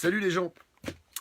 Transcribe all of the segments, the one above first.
Salut les gens,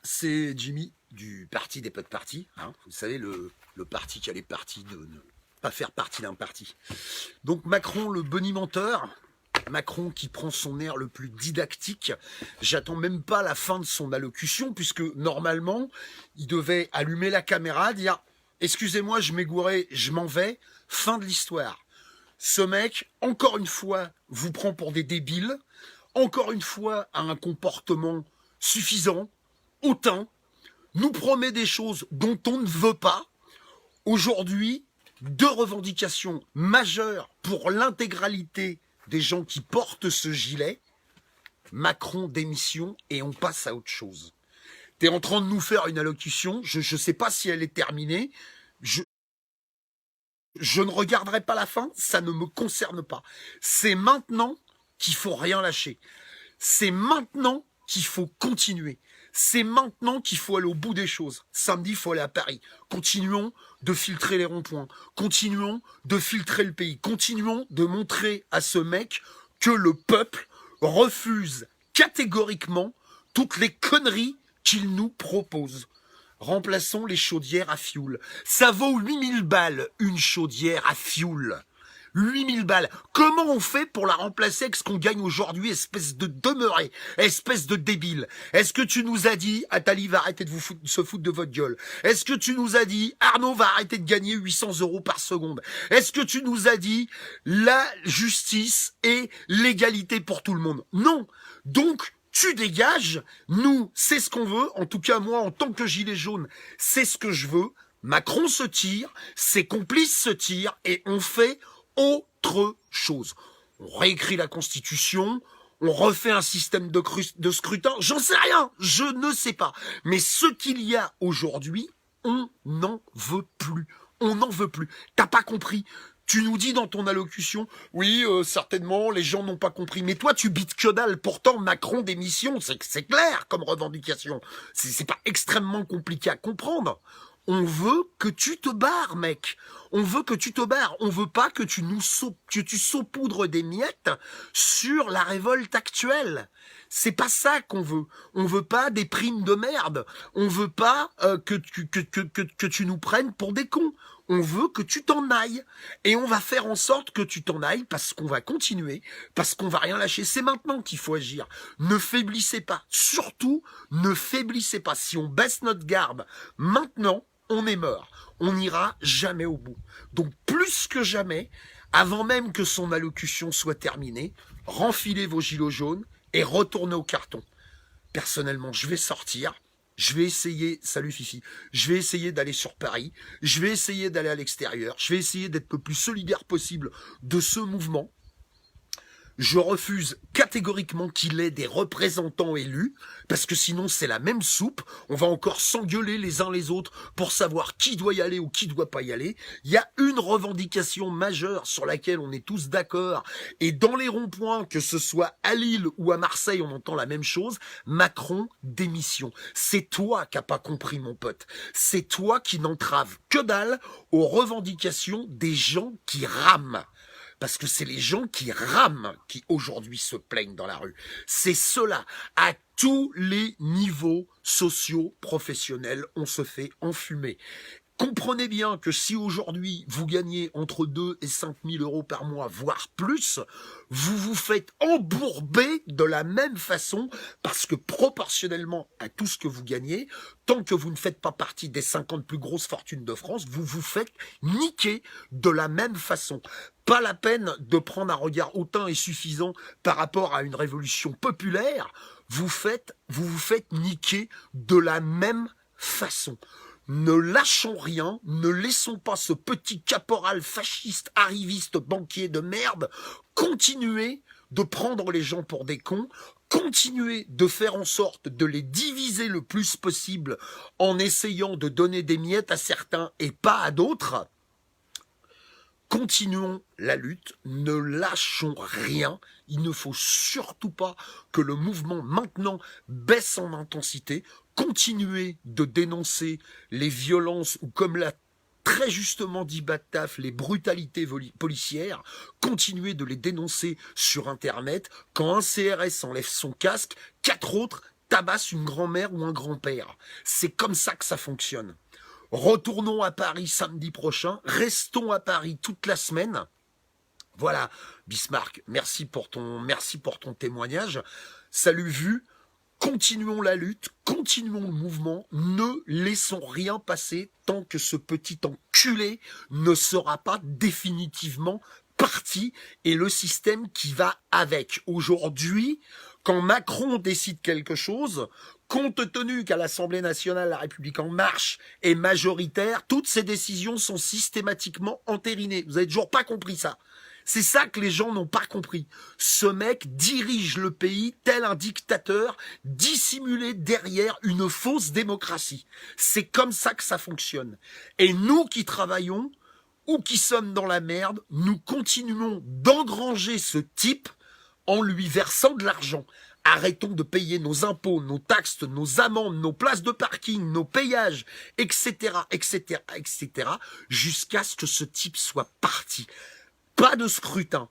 c'est Jimmy du parti des potes partis. Hein, vous savez, le parti qui a les partis de ne pas faire partie d'un parti. Donc Macron, le bonimenteur, Macron qui prend son air le plus didactique. J'attends même pas la fin de son allocution, puisque normalement, il devait allumer la caméra, dire « Excusez-moi, je m'égourais, je m'en vais, fin de l'histoire ». Ce mec, encore une fois, vous prend pour des débiles, encore une fois, a un comportement suffisant, hautain, nous promet des choses dont on ne veut pas. Aujourd'hui, deux revendications majeures pour l'intégralité des gens qui portent ce gilet. Macron démission et on passe à autre chose. Tu es en train de nous faire une allocution, je ne sais pas si elle est terminée, je ne regarderai pas la fin, ça ne me concerne pas. C'est maintenant qu'il faut rien lâcher. C'est maintenant qu'il faut continuer. C'est maintenant qu'il faut aller au bout des choses. Samedi, il faut aller à Paris. Continuons de filtrer les ronds-points. Continuons de filtrer le pays. Continuons de montrer à ce mec que le peuple refuse catégoriquement toutes les conneries qu'il nous propose. Remplaçons les chaudières à fioul. Ça vaut 8000 balles, une chaudière à fioul. 8000 balles. Comment on fait pour la remplacer avec ce qu'on gagne aujourd'hui, espèce de demeuré, espèce de débile? Est-ce que tu nous as dit, Attali va arrêter de se foutre de votre gueule? Est-ce que tu nous as dit, Arnaud va arrêter de gagner 800 € par seconde? Est-ce que tu nous as dit, la justice et l'égalité pour tout le monde? Non. Donc, tu dégages, nous, c'est ce qu'on veut, en tout cas moi, en tant que gilet jaune, c'est ce que je veux. Macron se tire, ses complices se tirent, et on fait autre chose. On réécrit la Constitution, on refait un système de scrutin, j'en sais rien, je ne sais pas. Mais ce qu'il y a aujourd'hui, on n'en veut plus. On n'en veut plus. T'as pas compris? Tu nous dis dans ton allocution, oui, certainement, les gens n'ont pas compris. Mais toi, tu bites que dalle. Pourtant, Macron démission, c'est clair comme revendication. C'est pas extrêmement compliqué à comprendre. On veut que tu te barres, mec. On veut que tu te barres. On veut pas que tu saupoudres des miettes sur la révolte actuelle. C'est pas ça qu'on veut. On veut pas des primes de merde. On veut pas que tu nous prennes pour des cons. On veut que tu t'en ailles. Et on va faire en sorte que tu t'en ailles parce qu'on va continuer, parce qu'on va rien lâcher. C'est maintenant qu'il faut agir. Ne faiblissez pas. Surtout, ne faiblissez pas. Si on baisse notre garde maintenant, on est mort. On n'ira jamais au bout. Donc, plus que jamais, avant même que son allocution soit terminée, renfilez vos gilets jaunes et retournez au carton. Personnellement, je vais sortir. Je vais essayer, salut Fifi, je vais essayer d'aller sur Paris, je vais essayer d'aller à l'extérieur, je vais essayer d'être le plus solidaire possible de ce mouvement. Je refuse catégoriquement qu'il ait des représentants élus, parce que sinon c'est la même soupe, on va encore s'engueuler les uns les autres pour savoir qui doit y aller ou qui doit pas y aller. Il y a une revendication majeure sur laquelle on est tous d'accord, et dans les ronds-points, que ce soit à Lille ou à Marseille, on entend la même chose, Macron, démission. C'est toi qui n'as pas compris, mon pote. C'est toi qui n'entrave que dalle aux revendications des gens qui rament. Parce que c'est les gens qui rament qui aujourd'hui se plaignent dans la rue. C'est cela. À tous les niveaux sociaux, professionnels, on se fait enfumer. Comprenez bien que si aujourd'hui vous gagnez entre 2 et 5 000 € par mois, voire plus, vous vous faites embourber de la même façon parce que proportionnellement à tout ce que vous gagnez, tant que vous ne faites pas partie des 50 plus grosses fortunes de France, vous vous faites niquer de la même façon. Pas la peine de prendre un regard hautain et suffisant par rapport à une révolution populaire, vous vous faites niquer de la même façon. Ne lâchons rien, ne laissons pas ce petit caporal fasciste, arriviste, banquier de merde continuer de prendre les gens pour des cons, continuer de faire en sorte de les diviser le plus possible en essayant de donner des miettes à certains et pas à d'autres. Continuons la lutte, ne lâchons rien. Il ne faut surtout pas que le mouvement maintenant baisse en intensité. Continuez de dénoncer les violences ou, comme l'a très justement dit Battaf, les brutalités policières. Continuez de les dénoncer sur Internet. Quand un CRS enlève son casque, 4 autres tabasse une grand-mère ou un grand-père. C'est comme ça que ça fonctionne. Retournons à Paris samedi prochain, restons à Paris toute la semaine. Voilà, Bismarck, merci pour ton témoignage. Salut Vu, continuons la lutte, continuons le mouvement, ne laissons rien passer tant que ce petit enculé ne sera pas définitivement parti et le système qui va avec. Aujourd'hui, quand Macron décide quelque chose, compte tenu qu'à l'Assemblée nationale, la République en marche est majoritaire, toutes ces décisions sont systématiquement entérinées. Vous avez toujours pas compris ça. C'est ça que les gens n'ont pas compris. Ce mec dirige le pays tel un dictateur, dissimulé derrière une fausse démocratie. C'est comme ça que ça fonctionne. Et nous qui travaillons, ou qui sommes dans la merde, nous continuons d'engranger ce type en lui versant de l'argent. Arrêtons de payer nos impôts, nos taxes, nos amendes, nos places de parking, nos payages, etc., etc., etc., jusqu'à ce que ce type soit parti. Pas de scrutin,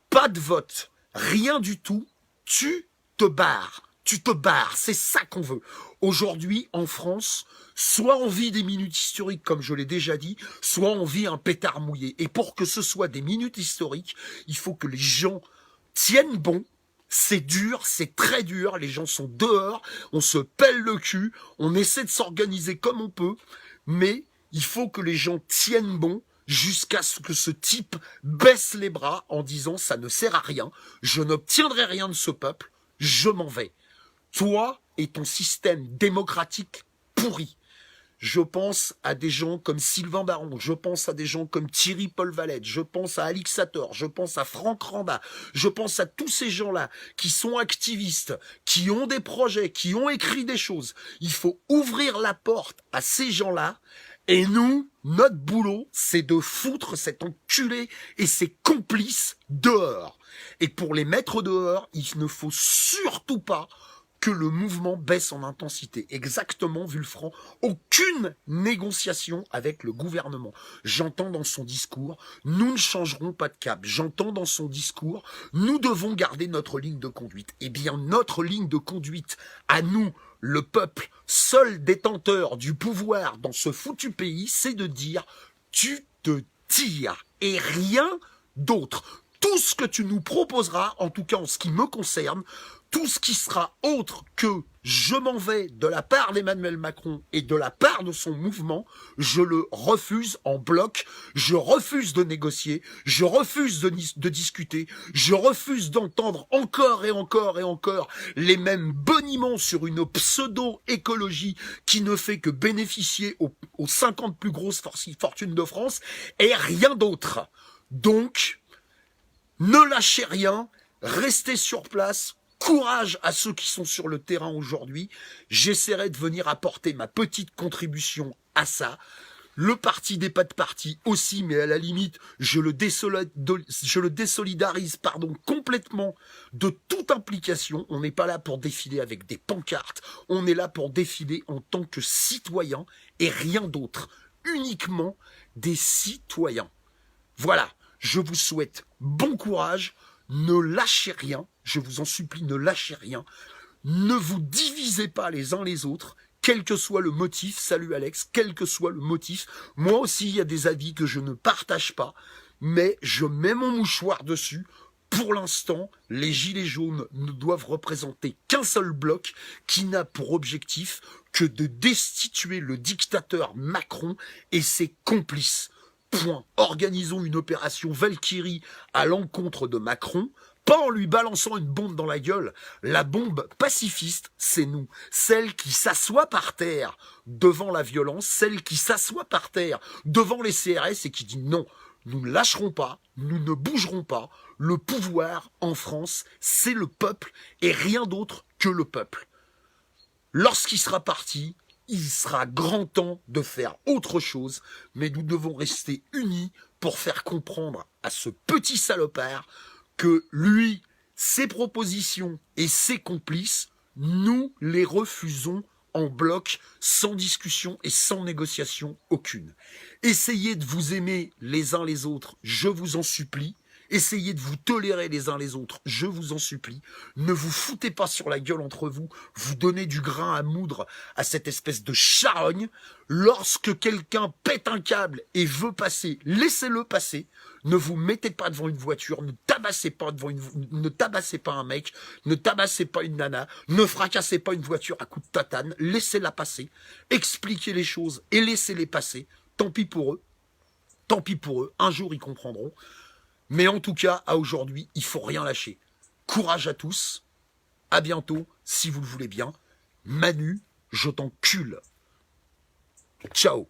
pas de vote, rien du tout. Tu te barres. Tu te barres, c'est ça qu'on veut. Aujourd'hui, en France, soit on vit des minutes historiques, comme je l'ai déjà dit, soit on vit un pétard mouillé. Et pour que ce soit des minutes historiques, il faut que les gens tiennent bon. C'est dur, c'est très dur, les gens sont dehors, on se pèle le cul, on essaie de s'organiser comme on peut, mais il faut que les gens tiennent bon jusqu'à ce que ce type baisse les bras en disant « ça ne sert à rien, je n'obtiendrai rien de ce peuple, je m'en vais ». Toi et ton système démocratique pourri. Je pense à des gens comme Sylvain Baron, je pense à des gens comme Thierry Paul Valette, je pense à Alix Sator, je pense à Franck Ramba, je pense à tous ces gens-là qui sont activistes, qui ont des projets, qui ont écrit des choses. Il faut ouvrir la porte à ces gens-là et nous, notre boulot, c'est de foutre cet enculé et ses complices dehors. Et pour les mettre dehors, il ne faut surtout pas que le mouvement baisse en intensité. Exactement, Vulfranc, aucune négociation avec le gouvernement. J'entends dans son discours, nous ne changerons pas de cap. J'entends dans son discours, nous devons garder notre ligne de conduite. Eh bien, notre ligne de conduite, à nous, le peuple, seul détenteur du pouvoir dans ce foutu pays, c'est de dire, tu te tires et rien d'autre. Tout ce que tu nous proposeras, en tout cas en ce qui me concerne, tout ce qui sera autre que je m'en vais de la part d'Emmanuel Macron et de la part de son mouvement, je le refuse en bloc, je refuse de négocier, je refuse de discuter, je refuse d'entendre encore et encore et encore les mêmes boniments sur une pseudo-écologie qui ne fait que bénéficier aux 50 plus grosses fortunes de France et rien d'autre. Donc, ne lâchez rien, restez sur place. Courage à ceux qui sont sur le terrain aujourd'hui. J'essaierai de venir apporter ma petite contribution à ça. Le parti des pas de parti aussi, mais à la limite, je le désolidarise complètement de toute implication. On n'est pas là pour défiler avec des pancartes. On est là pour défiler en tant que citoyen et rien d'autre. Uniquement des citoyens. Voilà. Je vous souhaite bon courage. Ne lâchez rien, je vous en supplie, ne lâchez rien. Ne vous divisez pas les uns les autres, quel que soit le motif. Salut Alex, quel que soit le motif. Moi aussi, il y a des avis que je ne partage pas, mais je mets mon mouchoir dessus. Pour l'instant, les gilets jaunes ne doivent représenter qu'un seul bloc qui n'a pour objectif que de destituer le dictateur Macron et ses complices. Point. Organisons une opération Valkyrie à l'encontre de Macron, pas en lui balançant une bombe dans la gueule. La bombe pacifiste, c'est nous. Celle qui s'assoit par terre devant la violence, celle qui s'assoit par terre devant les CRS et qui dit non, nous ne lâcherons pas, nous ne bougerons pas. Le pouvoir en France, c'est le peuple et rien d'autre que le peuple. Lorsqu'il sera parti, il sera grand temps de faire autre chose, mais nous devons rester unis pour faire comprendre à ce petit salopard que lui, ses propositions et ses complices, nous les refusons en bloc, sans discussion et sans négociation aucune. Essayez de vous aimer les uns les autres, je vous en supplie, Essayez de vous tolérer les uns les autres, je vous en supplie. Ne vous foutez pas sur la gueule entre vous, vous donnez du grain à moudre à cette espèce de charogne. Lorsque quelqu'un pète un câble et veut passer, laissez-le passer. Ne vous mettez pas devant une voiture, ne tabassez pas ne tabassez pas un mec, ne tabassez pas une nana, ne fracassez pas une voiture à coups de tatane, laissez-la passer, expliquez les choses et laissez-les passer. Tant pis pour eux, un jour ils comprendront. Mais en tout cas, à aujourd'hui, il faut rien lâcher. Courage à tous. À bientôt, si vous le voulez bien. Manu, je t'encule. Ciao.